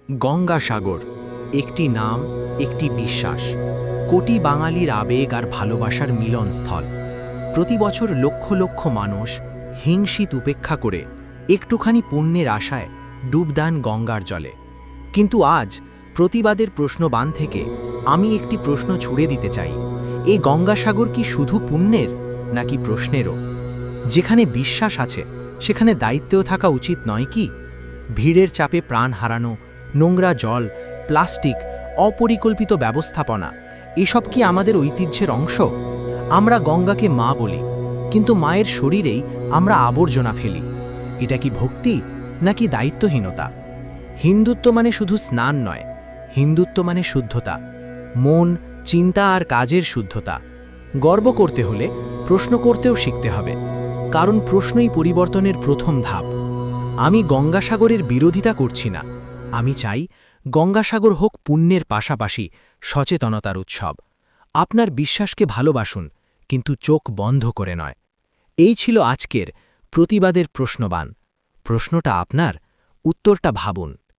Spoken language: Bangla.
গঙ্গাসাগর, একটি নাম, একটি বিশ্বাস, কোটি বাঙালির আবেগ আর ভালোবাসার মিলনস্থল। প্রতি বছর লক্ষ লক্ষ মানুষ হিংসিত উপেক্ষা করে একটুখানি পুণ্যের আশায় ডুবদান গঙ্গার জলে। কিন্তু আজ প্রতিবাদের প্রশ্নবাণ থেকে আমি একটি প্রশ্ন ছুড়ে দিতে চাই, এই গঙ্গাসাগর কি শুধু পুণ্যের নাকি প্রশ্নেরও? যেখানে বিশ্বাস আছে সেখানে দায়িত্বও থাকা উচিত নয় কি? ভিড়ের চাপে প্রাণ হারানো, নোংরা জল, প্লাস্টিক, অপরিকল্পিত ব্যবস্থাপনা, এসব কি আমাদের ঐতিহ্যের অংশ? আমরা গঙ্গাকে মা বলি, কিন্তু মায়ের শরীরেই আমরা আবর্জনা ফেলি। এটা কি ভক্তি নাকি দায়িত্বহীনতা? হিন্দুত্ব মানে শুধু স্নান নয়, হিন্দুত্ব মানে শুদ্ধতা, মন, চিন্তা আর কাজের শুদ্ধতা। গর্ব করতে হলে প্রশ্ন করতেও শিখতে হবে, কারণ প্রশ্নই পরিবর্তনের প্রথম ধাপ। আমি গঙ্গাসাগরের বিরোধিতা করছি না, আমি চাই গঙ্গাসাগর হোক পুণ্যের পাশাপাশি সচেতনতার উৎসব। আপনার বিশ্বাসকে ভালোবাসুন, কিন্তু চোখ বন্ধ করে নয়। এই ছিল আজকের প্রতিবাদের প্রশ্নবাণ। প্রশ্নটা আপনার, উত্তরটা ভাবুন।